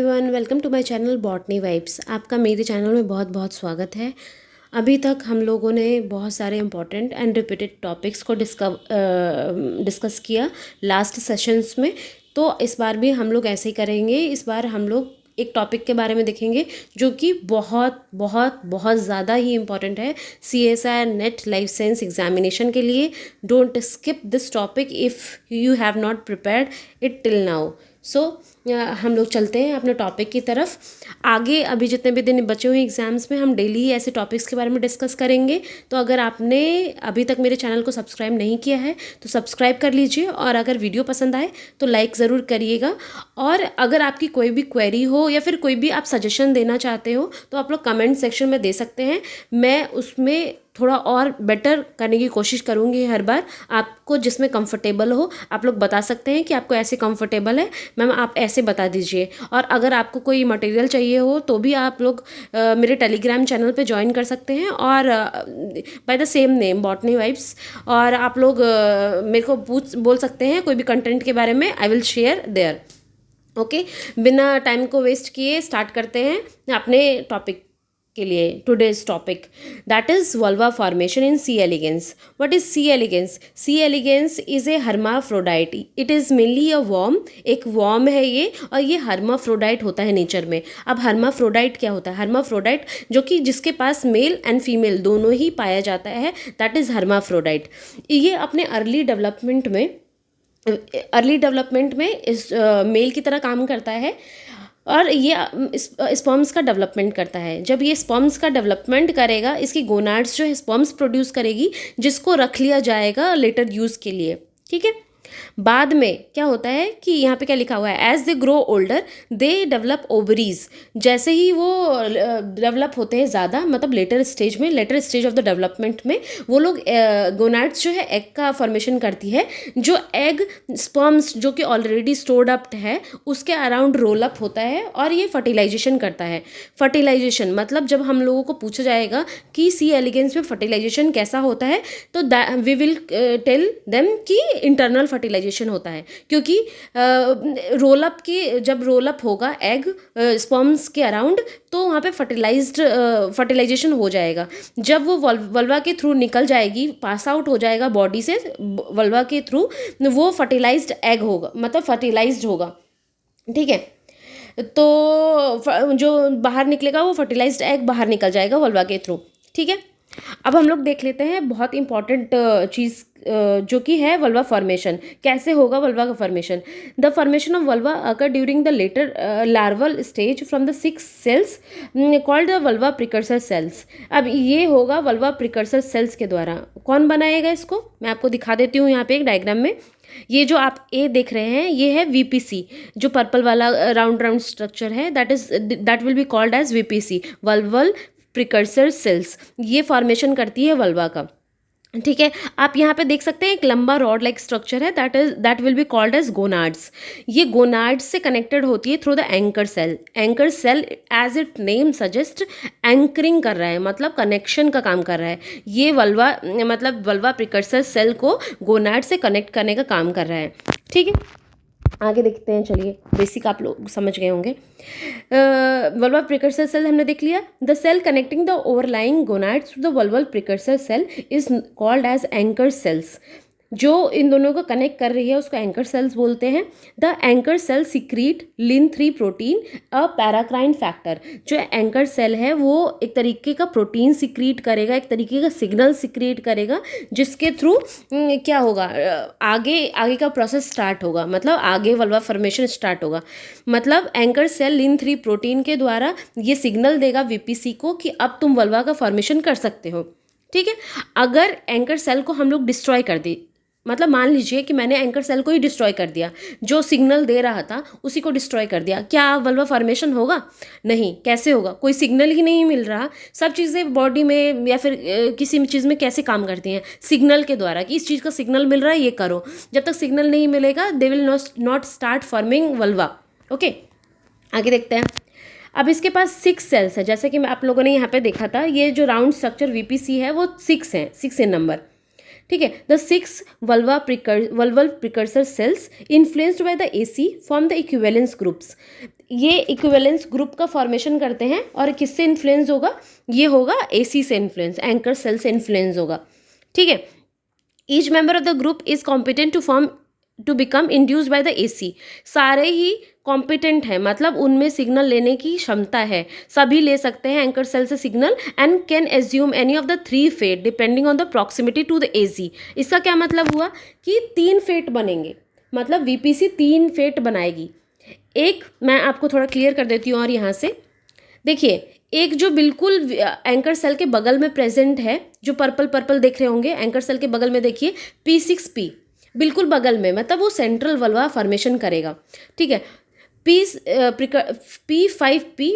Everyone, welcome to my channel botany vibes. आपका मेरे channel में बहुत बहुत स्वागत है। अभी तक हम लोगों ने बहुत सारे इंपॉर्टेंट एंड रिपीटेड टॉपिक्स को डिस्कस किया लास्ट सेशंस में। तो इस बार भी हम लोग ऐसे ही करेंगे। इस बार हम लोग एक टॉपिक के बारे में देखेंगे जो कि बहुत बहुत बहुत ज़्यादा ही इम्पॉर्टेंट है CSIR NET life science examination के लिए। Don't skip this topic if you have not prepared it till now. So हम लोग चलते हैं अपने टॉपिक की तरफ। आगे अभी जितने भी दिन बचे हुए एग्जाम्स में हम डेली ऐसे टॉपिक्स के बारे में डिस्कस करेंगे। तो अगर आपने अभी तक मेरे चैनल को सब्सक्राइब नहीं किया है तो सब्सक्राइब कर लीजिए, और अगर वीडियो पसंद आए तो लाइक ज़रूर करिएगा। और अगर आपकी कोई भी क्वेरी हो या फिर कोई भी आप सजेशन देना चाहते हो तो आप लोग कमेंट सेक्शन में दे सकते हैं। मैं उसमें थोड़ा और बेटर करने की कोशिश करूँगी हर बार। आपको जिसमें कंफर्टेबल हो आप लोग बता सकते हैं कि आपको ऐसे कंफर्टेबल है मैम, आप ऐसे बता दीजिए। और अगर आपको कोई मटेरियल चाहिए हो तो भी आप लोग मेरे टेलीग्राम चैनल पे ज्वाइन कर सकते हैं, और by the same name botany vibes. और आप लोग मेरे को बोल सकते हैं कोई भी कंटेंट के बारे में, I will share there. Okay, बिना टाइम को वेस्ट किए स्टार्ट करते हैं अपने टॉपिक के लिए। Today's topic that is vulva formation in C elegans. What is C elegans? C elegans is a hermaphrodite. It is mainly a worm, एक worm है ये, और ये हर्माफ्रोडाइट होता है नेचर में। अब हर्माफ्रोडाइट क्या होता है? हर्माफ्रोडाइट जो कि जिसके पास मेल एंड फीमेल दोनों ही पाया जाता है, दैट इज हर्माफ्रोडाइट। ये अपने अर्ली डेवलपमेंट में इस मेल की तरह काम करता है, और ये स्पर्म्स का डेवलपमेंट करता है। जब ये स्पर्म्स का डेवलपमेंट करेगा, इसकी गोनाड्स जो है स्पर्म्स प्रोड्यूस करेगी, जिसको रख लिया जाएगा लेटर यूज़ के लिए। ठीक है, बाद में क्या होता है कि यहाँ पे क्या लिखा हुआ है, as they grow older they develop ovaries. जैसे ही वो डेवलप होते हैं ज़्यादा, मतलब later stage of the development में वो लोग गोनाड्स जो है एग का फॉर्मेशन करती है। जो एग स्पर्म्स जो कि ऑलरेडी स्टोर्ड अप है उसके अराउंड रोल अप होता है, और ये फर्टिलाइजेशन करता है। फर्टिलाइजेशन मतलब जब हम लोगों को पूछा जाएगा कि सी एलिगेंस में फर्टिलाइजेशन कैसा होता है, तो वी विल टेल देम कि इंटरनल फर्टिलाइजेशन होता है। क्योंकि रोल अप की जब रोल अप होगा एग स्पर्म्स के अराउंड, तो वहाँ पे फर्टिलाइजेशन हो जाएगा। जब वो वल्वा के थ्रू निकल जाएगी, पास आउट हो जाएगा बॉडी से वल्वा के थ्रू, वो फर्टिलाइज्ड एग होगा, मतलब फर्टिलाइज्ड होगा। ठीक है, तो जो बाहर निकलेगा वो फर्टिलाइज्ड एग बाहर निकल जाएगा वल्वा के थ्रू। ठीक है, अब हम लोग देख लेते हैं बहुत इंपॉर्टेंट चीज़ जो कि है वल्वा फॉर्मेशन। कैसे होगा वल्वा का formation? The formation of vulva occur during the later larval stage from the 6 cells called the vulva precursor cells. अब ये होगा वल्वा प्रिकर्सर सेल्स के द्वारा। कौन बनाएगा इसको? मैं आपको दिखा देती हूँ यहाँ पे एक डायग्राम में। ये जो आप ए देख रहे हैं ये है VPC, जो पर्पल वाला राउंड स्ट्रक्चर है, that will be called as VPC, vulval precursor cells. ये फॉर्मेशन करती है वल्वा का। ठीक है, आप यहाँ पे देख सकते हैं एक लंबा रॉड लाइक स्ट्रक्चर है, that will be called as gonads. ये गोनाड्स से कनेक्टेड होती है through the anchor cell. Anchor cell as it name suggest anchoring कर रहा है, मतलब कनेक्शन का काम कर रहा है। ये वल्वा प्रिकर्सर सेल को गोनाड से कनेक्ट करने का काम कर रहा है। ठीक है, आगे देखते हैं। चलिए, बेसिक आप लोग समझ गए होंगे। वल्वा प्रिकर्सर सेल हमने देख लिया। The cell connecting the overlying gonads to the vulval precursor cell is called as anchor cells. जो इन दोनों को कनेक्ट कर रही है उसको एंकर सेल्स बोलते हैं। द एंकर सेल सिक्रीट लिन-3 प्रोटीन अ पैराक्राइन फैक्टर। जो एंकर सेल है वो एक तरीके का प्रोटीन सिक्रीट करेगा, एक तरीके का सिग्नल सिक्रीट करेगा, जिसके थ्रू क्या होगा, आगे का प्रोसेस स्टार्ट होगा, मतलब आगे वल्वा फॉर्मेशन स्टार्ट होगा। मतलब एंकर सेल लिन-3 प्रोटीन के द्वारा ये सिग्नल देगा VPC को कि अब तुम वल्वा का फॉर्मेशन कर सकते हो। ठीक है, अगर एंकर सेल को हम लोग डिस्ट्रॉय कर दें, मतलब मान लीजिए कि मैंने एंकर सेल को ही डिस्ट्रॉय कर दिया, जो सिग्नल दे रहा था उसी को डिस्ट्रॉय कर दिया, क्या वल्वा फॉर्मेशन होगा? नहीं। कैसे होगा? कोई सिग्नल ही नहीं मिल रहा। सब चीज़ें बॉडी में या फिर किसी भी चीज़ में कैसे काम करती हैं? सिग्नल के द्वारा, कि इस चीज़ का सिग्नल मिल रहा है, ये करो। जब तक सिग्नल नहीं मिलेगा they will not start forming vulva. Okay, आगे देखते हैं। अब इसके पास 6 सेल्स है, जैसे कि आप लोगों ने यहाँ पे देखा था। ये जो राउंड स्ट्रक्चर VPC है वो 6 है, 6 इन नंबर। ठीक है। The 6 vulval precursor cells influenced by the AC form the equivalence groups. ये इक्विवेलेंस ग्रुप का फॉर्मेशन करते हैं और किससे इन्फ्लुएंस होगा, ये होगा एसी से इन्फ्लुएंस, एंकर सेल से इन्फ्लुएंस होगा, ठीक है। Each member of the group is competent to become induced by the AC. सारे ही कॉम्पिटेंट है, मतलब उनमें सिग्नल लेने की क्षमता है, सभी ले सकते हैं एंकर सेल से signal, and can assume any of the 3 fate depending on the proximity to the AC. इसका क्या मतलब हुआ कि 3 फेट बनेंगे, मतलब वीपीसी 3 फेट बनाएगी। एक मैं आपको थोड़ा क्लियर कर देती हूँ, और यहाँ से देखिए, एक जो बिल्कुल एंकर सेल के बगल में प्रेजेंट है, जो पर्पल पर्पल देख रहे होंगे, एंकर सेल के बगल में देखिए P6P, बिल्कुल बगल में, मतलब वो सेंट्रल वल्वा फॉर्मेशन करेगा, ठीक है। P5P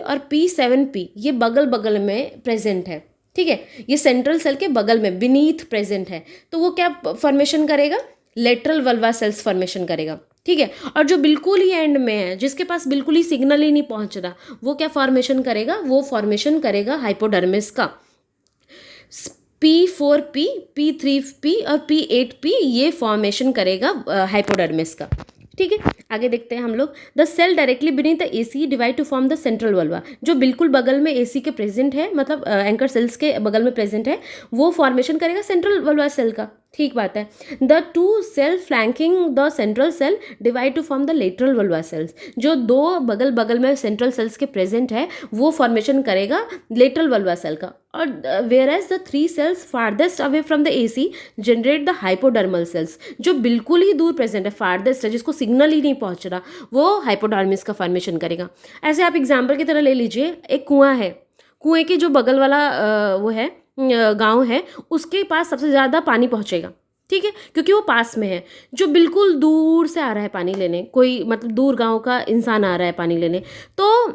और P7P ये बगल बगल में प्रेजेंट है, ठीक है, ये सेंट्रल सेल के बगल में बीनीथ प्रेजेंट है, तो वो क्या फॉर्मेशन करेगा, लेटरल वल्वा सेल्स फॉर्मेशन करेगा, ठीक है। और जो बिल्कुल ही एंड में है, जिसके पास बिल्कुल ही सिग्नल ही नहीं पहुंच रहा, वो क्या फॉर्मेशन करेगा, वो फॉर्मेशन करेगा हाइपोडर्मिस का। P4P, P3P और P8P ये फॉर्मेशन करेगा हाइपोडर्मिस का, ठीक है। आगे देखते हैं हम लोग। The cell directly beneath the AC divide to form the central vulva. जो बिल्कुल बगल में एसी के प्रेजेंट है, मतलब एंकर सेल्स के बगल में प्रेजेंट है, वो फॉर्मेशन करेगा सेंट्रल वल्वा सेल का, ठीक बात है। The 2 cell flanking the central cell divide to form the lateral vulva cells. जो 2 बगल बगल में सेंट्रल सेल्स के प्रेजेंट है, वो फॉर्मेशन करेगा लेटरल वल्वा सेल का। और where as the 3 cells farthest away from the AC generate the hypodermal cells. जो बिल्कुल ही दूर प्रेजेंट है, फारदेस्ट है, जिसको सिग्नल ही नहीं पहुंच रहा, वो हाइपोडर्मिस का फॉर्मेशन करेगा। ऐसे आप एग्जाम्पल की तरह ले लीजिए, एक कुआं है, कुएं के जो बगल वाला वो है गांव है, उसके पास सबसे ज़्यादा पानी पहुंचेगा, ठीक है, क्योंकि वो पास में है। जो बिल्कुल दूर से आ रहा है पानी लेने, कोई मतलब दूर गांव का इंसान आ रहा है पानी लेने, तो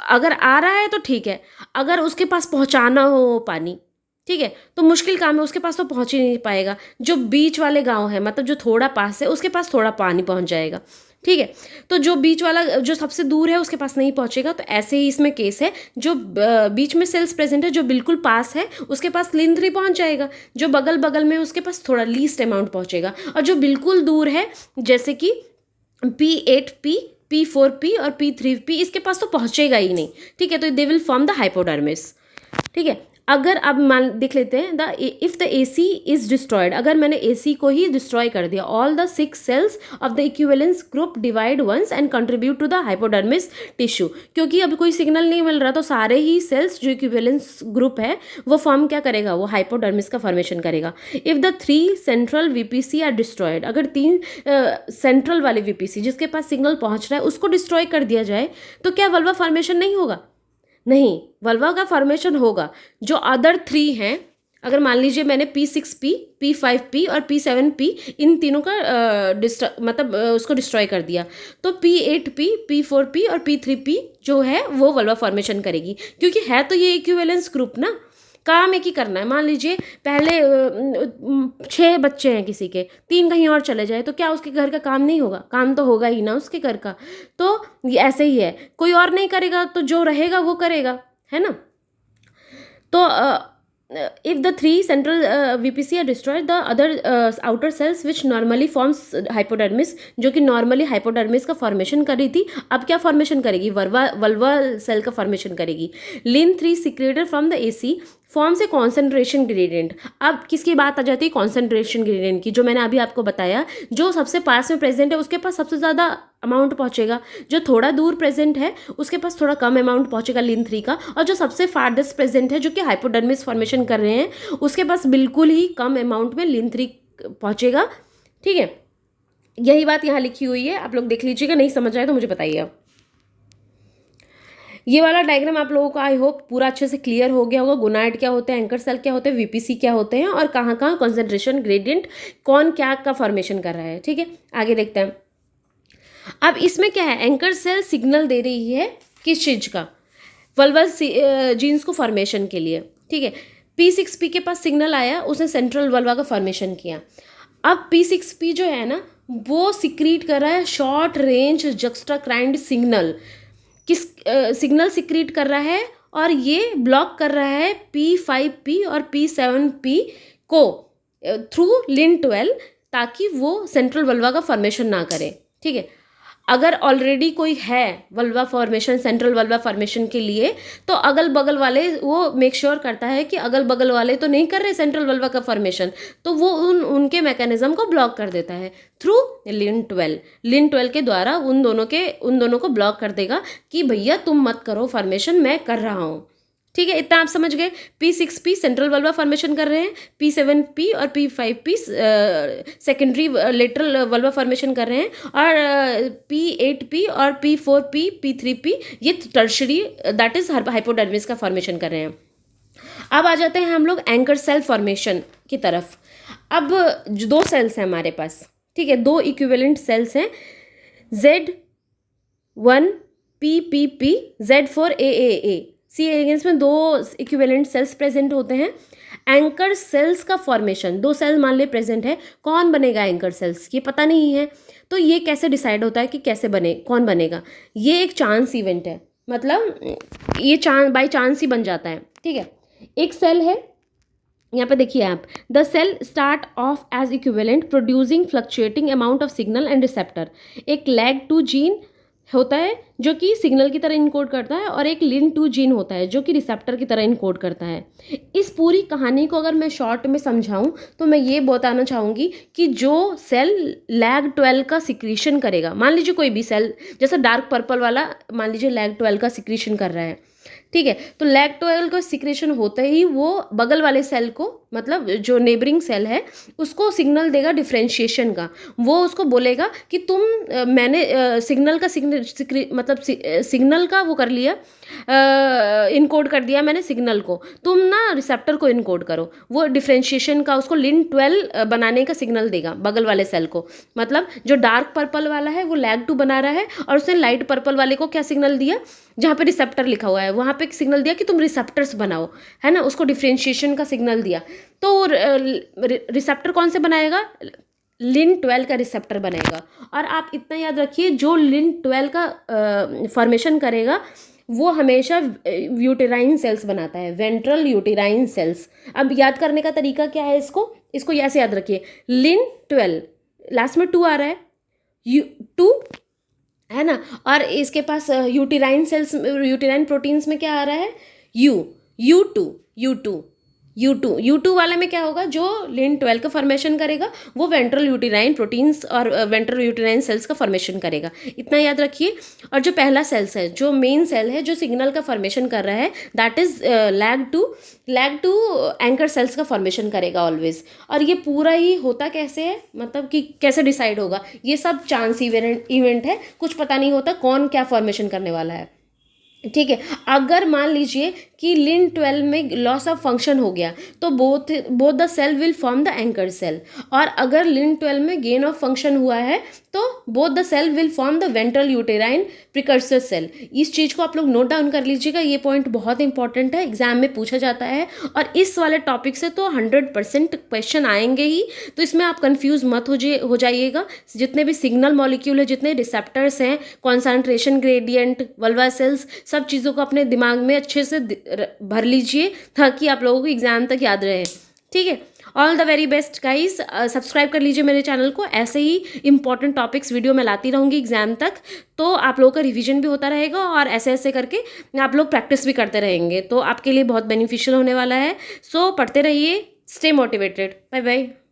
अगर आ रहा है तो ठीक है, अगर उसके पास पहुंचाना हो पानी, ठीक है, तो मुश्किल काम है, उसके पास तो पहुंच ही नहीं पाएगा। जो बीच वाले गांव है, मतलब जो थोड़ा पास है, उसके पास थोड़ा पानी पहुंच जाएगा, ठीक है। तो जो बीच वाला, जो सबसे दूर है, उसके पास नहीं पहुंचेगा। तो ऐसे ही इसमें केस है, जो बीच में सेल्स प्रेजेंट है, जो बिल्कुल पास है, उसके पास लिन 3 पहुंच जाएगा। जो बगल बगल में, उसके पास थोड़ा लीस्ट अमाउंट पहुंचेगा। और जो बिल्कुल दूर है, जैसे कि P8P, P4P और P3P, इसके पास तो पहुंचेगा ही नहीं, ठीक है। तो they will form the hypodermis, ठीक है। अगर अब मान देख लेते हैं, the if the AC is destroyed, अगर मैंने एसी को ही डिस्ट्रॉय कर दिया, all the 6 cells of the equivalence group divide once and contribute to the hypodermis tissue. क्योंकि अब कोई सिग्नल नहीं मिल रहा, तो सारे ही सेल्स जो इक्विवेलेंस ग्रुप है, वो फॉर्म क्या करेगा, वो हाइपोडर्मिस का फॉर्मेशन करेगा। If the 3 central VPC are destroyed, अगर 3 सेंट्रल वाले वीपीसी जिसके पास सिग्नल पहुंच रहा है, उसको डिस्ट्रॉय कर दिया जाए, तो क्या वल्वा फॉर्मेशन नहीं होगा? नहीं, वल्वा का फॉर्मेशन होगा। जो अदर 3 हैं, अगर मान लीजिए मैंने P6P, P5P और P7P इन तीनों का मतलब उसको डिस्ट्रॉय कर दिया, तो P8P, P4P और P3P जो है वो वल्वा फॉर्मेशन करेगी, क्योंकि है तो ये इक्विवेलेंस ग्रुप ना, काम एक ही करना है। मान लीजिए पहले 6 बच्चे हैं किसी के, 3 कहीं और चले जाए, तो क्या उसके घर का काम नहीं होगा? काम तो होगा ही ना उसके घर का। तो ये ऐसे ही है, कोई और नहीं करेगा तो जो रहेगा वो करेगा, है ना। तो if the 3 central VPC are destroyed, the other outer cells which normally forms hypodermis, जो कि नॉर्मली हाइपोडर्मिस का फॉर्मेशन कर रही थी, अब क्या फॉर्मेशन करेगी? वल्वा सेल का फॉर्मेशन करेगी। लिन 3 secreted from the AC forms a concentration gradient. अब किसकी बात आ जाती है? कॉन्सेंट्रेशन ग्रेडियंट की, जो मैंने अभी आपको बताया। जो सबसे पास में प्रेजेंट है, उसके पास सबसे ज़्यादा अमाउंट पहुंचेगा। जो थोड़ा दूर प्रेजेंट है, उसके पास थोड़ा कम अमाउंट पहुंचेगा लिन 3 का। और जो सबसे फारदेस्ट प्रेजेंट है, जो कि हाइपोडर्मिस फॉर्मेशन कर रहे हैं, उसके पास बिल्कुल ही कम अमाउंट में लिन 3 पहुंचेगा, ठीक है। यही बात यहाँ लिखी हुई है, आप लोग देख लीजिएगा, नहीं समझ आए तो मुझे बताइएगा। ये वाला डायग्राम आप लोगों को आई होप पूरा अच्छे से क्लियर हो गया होगा। गोनाइड क्या होते हैं, एंकर सेल क्या होते हैं, वीपीसी क्या होते हैं, और कहाँ कहाँ कॉन्सेंट्रेशन ग्रेडियंट कौन क्या का फॉर्मेशन कर रहा है, ठीक है। आगे देखते हैं। अब इसमें क्या है, एंकर सेल सिग्नल दे रही है किस चीज़ का? वल्वल जीन्स को फॉर्मेशन के लिए, ठीक है। P6P के पास सिग्नल आया, उसने सेंट्रल वल्वा का फॉर्मेशन किया। अब P6P जो है ना, वो सिक्रीट कर रहा है शॉर्ट रेंज जक्स्टाक्राइंड सिग्नल। किस सिग्नल सिक्रीट कर रहा है, और ये ब्लॉक कर रहा है P5P और P7P को थ्रू लिन 12, ताकि वो सेंट्रल वल्वा का फॉर्मेशन ना करे। ठीक है, अगर ऑलरेडी कोई है vulva formation, central vulva formation के लिए, तो अगल बगल वाले वो मेक श्योर करता है कि अगल बगल वाले तो नहीं कर रहे सेंट्रल वल्वा का फॉर्मेशन, तो वो उनके मैकेनिज्म को ब्लॉक कर देता है थ्रू लिन 12। लिन 12 के द्वारा उन दोनों को ब्लॉक कर देगा कि भैया तुम मत करो फॉर्मेशन, मैं कर रहा हूँ। ठीक है, इतना आप समझ गए। P6P सेंट्रल वल्वा फॉर्मेशन कर रहे हैं, P7P और P5P secondary lateral vulva formation कर रहे हैं, और P8P और P4P P3P ये टर्शरी दैट इज हाइपोडर्मिस का फॉर्मेशन कर रहे हैं। अब आ जाते हैं हम लोग एंकर सेल फॉर्मेशन की तरफ। अब जो 2 सेल्स हैं हमारे पास, ठीक है, 2 इक्विवेलेंट सेल्स हैं, Z1PPP, Z4AAA। सी एलिगेंस में 2 इक्विवेलेंट सेल्स प्रेजेंट होते हैं। एंकर सेल्स का फॉर्मेशन, 2 सेल मान ले प्रेजेंट है, कौन बनेगा एंकर सेल्स ये पता नहीं है, तो ये कैसे डिसाइड होता है कि कैसे बने, कौन बनेगा? ये एक चांस इवेंट है, मतलब ये बाई चांस ही बन जाता है। ठीक है, एक सेल है, यहाँ पे देखिए आप, the cell start off as equivalent producing fluctuating amount of signal and receptor. एक लैग 2 जीन होता है जो कि सिग्नल की तरह इनकोड करता है, और एक लिन 2 जीन होता है जो कि रिसेप्टर की तरह इनकोड करता है। इस पूरी कहानी को अगर मैं शॉर्ट में समझाऊं तो मैं ये बताना चाहूँगी कि जो सेल लैग 12 का सिक्रीशन करेगा, मान लीजिए कोई भी सेल, जैसे डार्क पर्पल वाला मान लीजिए लैग 12 का सिक्रीशन कर रहा है, ठीक है, तो लैग 12 का सिक्रेशन होते ही वो बगल वाले सेल को, मतलब जो नेबरिंग सेल है उसको सिग्नल देगा डिफ्रेंशिएशन का। वो उसको बोलेगा कि मैंने सिग्नल का मतलब सिग्नल का वो कर लिया, इनकोड कर दिया मैंने सिग्नल को, तुम ना रिसेप्टर को इनकोड करो। वो डिफ्रेंशिएशन का उसको लिन 12 बनाने का सिग्नल देगा बगल वाले सेल को। मतलब जो डार्क पर्पल वाला है वो लैग 2 बना रहा है, और उसने लाइट पर्पल वाले को क्या सिग्नल दिया, जहाँ पे रिसेप्टर लिखा हुआ है वहाँ पे एक सिग्नल दिया कि तुम रिसेप्टर्स बनाओ, है ना, उसको डिफ्रेंशिएशन का सिग्नल दिया। तो रिसेप्टर कौन से बनाएगा? लिन 12 का रिसेप्टर बनेगा। और आप इतना याद रखिए, जो लिन 12 का फॉर्मेशन करेगा वो हमेशा यूटेराइन सेल्स बनाता है, वेंट्रल यूटेराइन सेल्स। अब याद करने का तरीका क्या है इसको ऐसे याद रखिए, लिन 12 लास्ट में 2 आ रहा है, 2 है ना, और इसके पास यूटेराइन सेल्स, यूटेराइन प्रोटीन्स में क्या आ रहा है, U2 वाले में क्या होगा, जो लिन 12 का फॉर्मेशन करेगा वो वेंट्रल यूटेराइन प्रोटीन्स और वेंट्रल यूटेराइन सेल्स का फॉर्मेशन करेगा। इतना याद रखिए। और जो पहला सेल्स है, जो मेन सेल है जो सिग्नल का फॉर्मेशन कर रहा है, that is lag 2 anchor cells का फॉर्मेशन करेगा ऑलवेज। और ये पूरा ही होता कैसे है, मतलब कि कैसे डिसाइड होगा, ये सब चांस इवेंट है, कुछ पता नहीं होता कौन क्या फॉर्मेशन करने वाला है। ठीक है, अगर मान लीजिए कि लिन 12 में लॉस ऑफ फंक्शन हो गया तो both the cell will form the anchor cell, और अगर लिन 12 में गेन ऑफ फंक्शन हुआ है तो both the cell will form the ventral uterine precursor cell. इस चीज़ को आप लोग नोट डाउन कर लीजिएगा, ये पॉइंट बहुत इंपॉर्टेंट है, एग्जाम में पूछा जाता है, और इस वाले टॉपिक से तो 100% क्वेश्चन आएंगे ही, तो इसमें आप कंफ्यूज मत हो जाइएगा। जितने भी सिग्नल मॉलिक्यूल है, जितने रिसेप्टर्स हैं, कॉन्सेंट्रेशन ग्रेडियंट, वल्वा सेल्स, सब चीज़ों को अपने दिमाग में अच्छे से भर लीजिए ताकि आप लोगों को एग्जाम तक याद रहे। ठीक है, all the very best guys. Subscribe कर लीजिए मेरे चैनल को, ऐसे ही इंपॉर्टेंट टॉपिक्स वीडियो मैं लाती रहूँगी एग्जाम तक, तो आप लोगों का रिवीजन भी होता रहेगा और ऐसे करके आप लोग प्रैक्टिस भी करते रहेंगे, तो आपके लिए बहुत बेनिफिशियल होने वाला है। सो पढ़ते रहिए, स्टे मोटिवेटेड, बाय बाय।